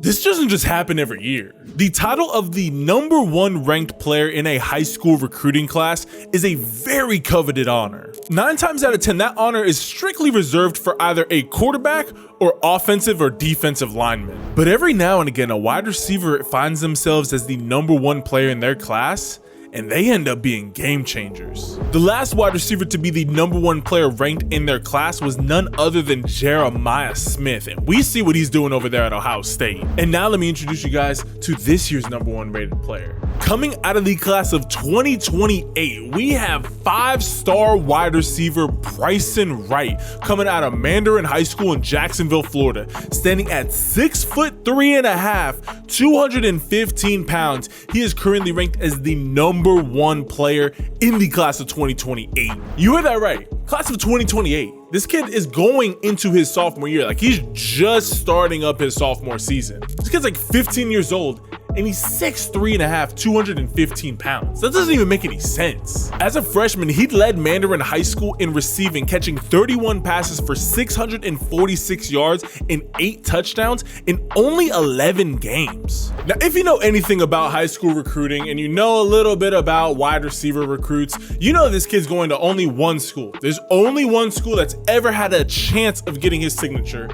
This doesn't just happen every year. The title of the #1 ranked player in a high school recruiting class is a very coveted honor. 9 times out of 10, that honor is strictly reserved for either a quarterback or offensive or defensive lineman. But every now and again, a wide receiver finds themselves as the #1 player in their class, and they end up being game changers. The last wide receiver to be the #1 player ranked in their class was none other than Jeremiah Smith, and we see what he's doing over there at Ohio State. And now let me introduce you guys to this year's #1 rated player. Coming out of the class of 2028, we have 5-star wide receiver Brysen Wright coming out of Mandarin High School in Jacksonville, Florida, standing at 6'3.5", 215 pounds. He is currently ranked as the #1 player in the class of 2028. You heard that right, class of 2028. This kid is going into his sophomore year. Like, he's just starting up his sophomore season. This kid's like 15 years old, and he's 6'3.5", 215 pounds. That doesn't even make any sense. As a freshman, he led Mandarin High School in receiving, catching 31 passes for 646 yards and 8 touchdowns in only 11 games. Now, if you know anything about high school recruiting and you know a little bit about wide receiver recruits, you know this kid's going to only one school. There's only one school that's ever had a chance of getting his signature,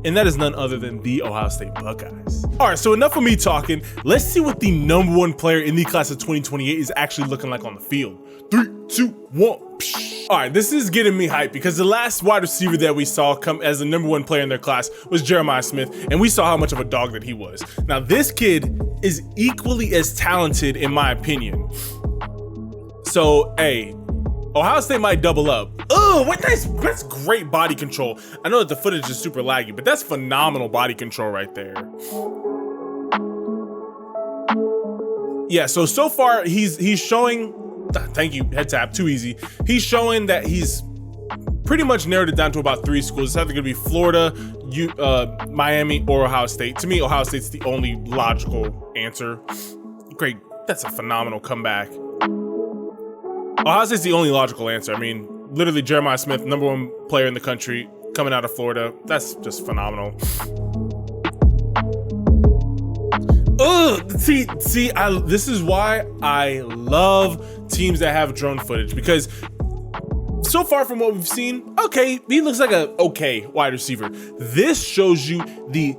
and that is none other than the Ohio State Buckeyes. All right, so enough of me talking. Let's see what the #1 player in the class of 2028 is actually looking like on the field. 3, 2, 1. All right, this is getting me hyped because the last wide receiver that we saw come as the #1 player in their class was Jeremiah Smith, and we saw how much of a dog that he was. Now, this kid is equally as talented in my opinion. So, hey, Ohio State might double up. Oh, that's great body control. I know that the footage is super laggy, but that's phenomenal body control right there. Yeah, so far he's showing, thank you, head tap, too easy. He's showing that he's pretty much narrowed it down to about 3 schools. It's either gonna be Florida, Miami, or Ohio State. To me, Ohio State's the only logical answer. Great, that's a phenomenal comeback. Ohio State's the only logical answer. I mean, literally Jeremiah Smith, #1 player in the country, coming out of Florida. That's just phenomenal. This is why I love teams that have drone footage, because so far from what we've seen, okay, he looks like a okay wide receiver. This shows you the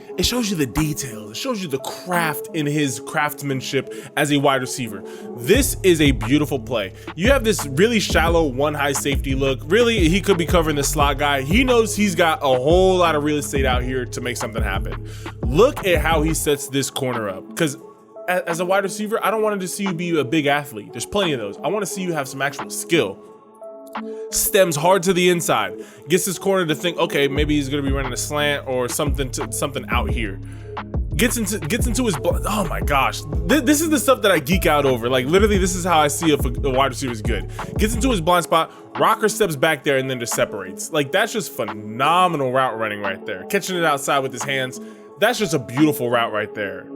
details. It shows you the craft in his craftsmanship as a wide receiver. This is a beautiful play. You have this really shallow one high safety look. Really, he could be covering the slot guy. He knows he's got a whole lot of real estate out here to make something happen. Look at how he sets this corner up, because as a wide receiver, I don't want to see you be a big athlete. There's plenty of those. I want to see you have some actual skill. Stems hard to the inside, gets his corner to think, okay, maybe he's gonna be running a slant or something out here. Gets into his oh my gosh, this is the stuff that I geek out over. Like, literally, this is how I see if a wide receiver is good. Gets into his blind spot, rocker steps back there, and then just separates. Like, that's just phenomenal route running right there. Catching it outside with his hands, that's just a beautiful route right there.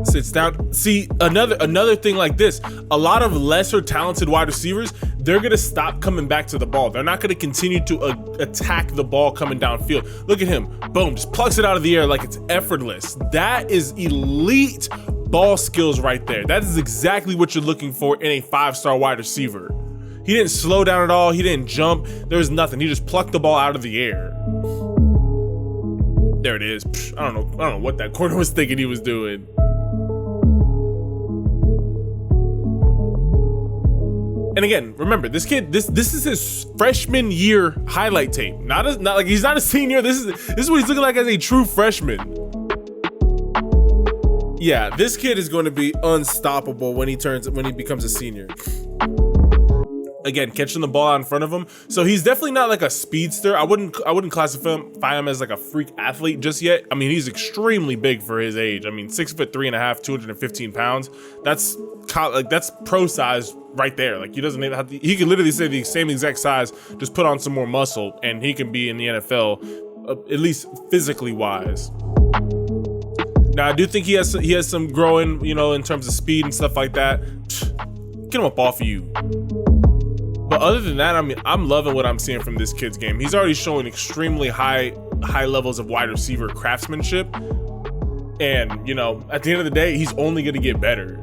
Sits down. See, another thing like this, a lot of lesser talented wide receivers, they're gonna stop coming back to the ball. They're not gonna continue to attack the ball coming downfield. Look at him, boom, just plucks it out of the air like it's effortless. That is elite ball skills right there. That is exactly what you're looking for in a 5-star wide receiver. He didn't slow down at all. He didn't jump. There was nothing. He just plucked the ball out of the air. There it is. I don't know what that corner was thinking he was doing. And again, remember, this kid, this is his freshman year highlight tape. Not like he's not a senior. This is what he's looking like as a true freshman. Yeah, this kid is going to be unstoppable when he becomes a senior. Again, catching the ball out in front of him. So he's definitely not like a speedster. I wouldn't classify him as like a freak athlete just yet. I mean, he's extremely big for his age. I mean, 6'3.5", 215 pounds. That's pro size right there. Like, he doesn't even have to, he could literally say the same exact size, just put on some more muscle, and he can be in the NFL, at least physically wise. Now, I do think he has some growing, in terms of speed and stuff like that. Get him up off of you. But other than that, I mean, I'm loving what I'm seeing from this kid's game. He's already showing extremely high levels of wide receiver craftsmanship. And, you know, at the end of the day, he's only going to get better.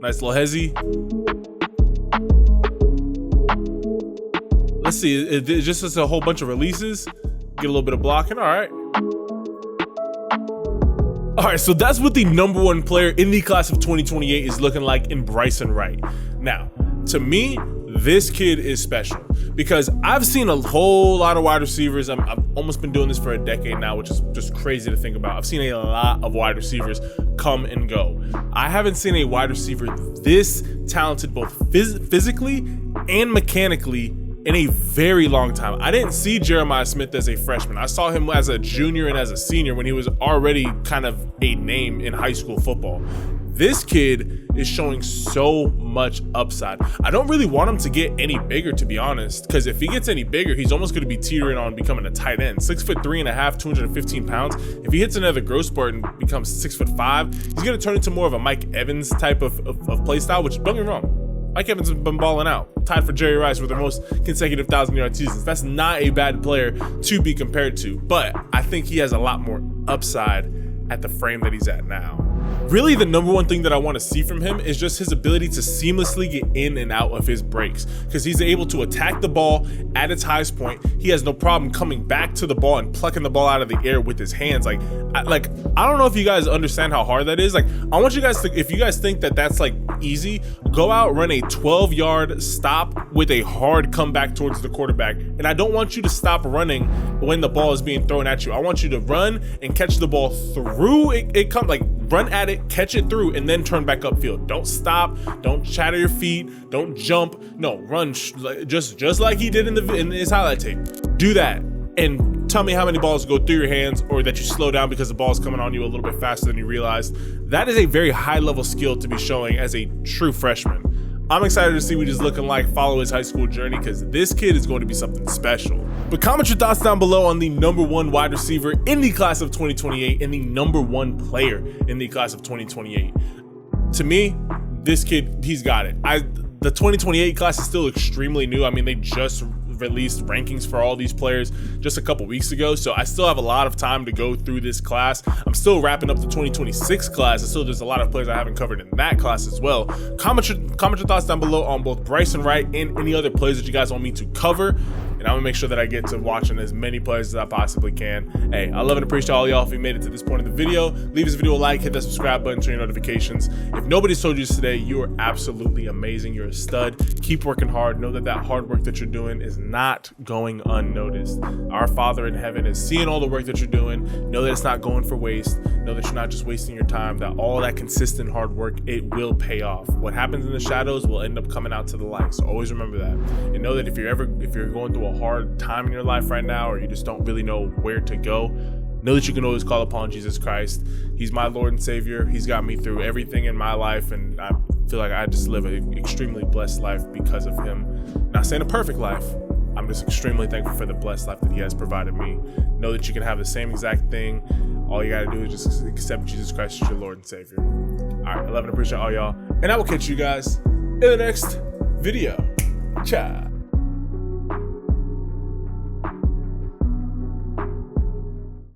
Nice little hezzy. Let's see, it just is a whole bunch of releases. Get a little bit of blocking, all right. All right, so that's what the number one player in the class of 2028 is looking like in Brysen Wright. Now, to me, this kid is special because I've seen a whole lot of wide receivers. I've almost been doing this for a decade now, which is just crazy to think about. I've seen a lot of wide receivers come and go. I haven't seen a wide receiver this talented both physically and mechanically in a very long time. I didn't see Jeremiah Smith as a freshman. I saw him as a junior and as a senior when he was already kind of a name in high school football. This kid is showing so much upside. I don't really want him to get any bigger, to be honest, because if he gets any bigger, he's almost going to be teetering on becoming a tight end. 6'3.5", 215 pounds. If he hits another growth spurt and becomes 6'5", he's going to turn into more of a Mike Evans type of play style, which, don't get me wrong, Mike Evans has been balling out, tied for Jerry Rice with their most consecutive 1,000-yard seasons. That's not a bad player to be compared to, but I think he has a lot more upside at the frame that he's at now. Really, the number one thing that I want to see from him is just his ability to seamlessly get in and out of his breaks, because he's able to attack the ball at its highest point. He has no problem coming back to the ball and plucking the ball out of the air with his hands. I don't know if you guys understand how hard that is. Like, I want you guys to, if you guys think that that's like easy, go out, run a 12-yard stop with a hard comeback towards the quarterback. And I don't want you to stop running when the ball is being thrown at you. I want you to run and catch the ball through it come, like, run at it, catch it through, and then turn back upfield. Don't stop. Don't chatter your feet. Don't jump. No, run just like he did in his highlight tape. Do that, and tell me how many balls go through your hands, or that you slow down because the ball's coming on you a little bit faster than you realized. That is a very high-level skill to be showing as a true freshman. I'm excited to see what he's looking like, follow his high school journey, because this kid is going to be something special. But comment your thoughts down below on the number one wide receiver in the class of 2028 and the number one player in the class of 2028. To me, this kid, he's got it. The 2028 class is still extremely new. I mean, they just released rankings for all these players just a couple weeks ago, so I still have a lot of time to go through this class. I'm still wrapping up the 2026 class, and still there's a lot of players I haven't covered in that class as well. Comment your thoughts down below on both Brysen Wright and any other players that you guys want me to cover, and I'm gonna make sure that I get to watching as many players as I possibly can. Hey, I love and appreciate all y'all if you made it to this point in the video. Leave this video a like, hit that subscribe button, turn your notifications. If nobody's told you this today, you are absolutely amazing. You're a stud. Keep working hard. Know that that hard work that you're doing is not going unnoticed. Our Father in heaven is seeing all the work that you're doing. Know that it's not going for waste. Know that you're not just wasting your time, that all that consistent hard work, it will pay off. What happens in the shadows will end up coming out to the light. So always remember that. And know that if you're going through a hard time in your life right now, or you just don't really know where to go, know that you can always call upon Jesus Christ. He's my Lord and Savior. He's got me through everything in my life, and I feel like I just live an extremely blessed life because of him. Not saying a perfect life. I'm just extremely thankful for the blessed life that he has provided me. Know that you can have the same exact thing. All you got to do is just accept Jesus Christ as your Lord and Savior. All right, I love and appreciate all y'all, and I will catch you guys in the next video. Ciao.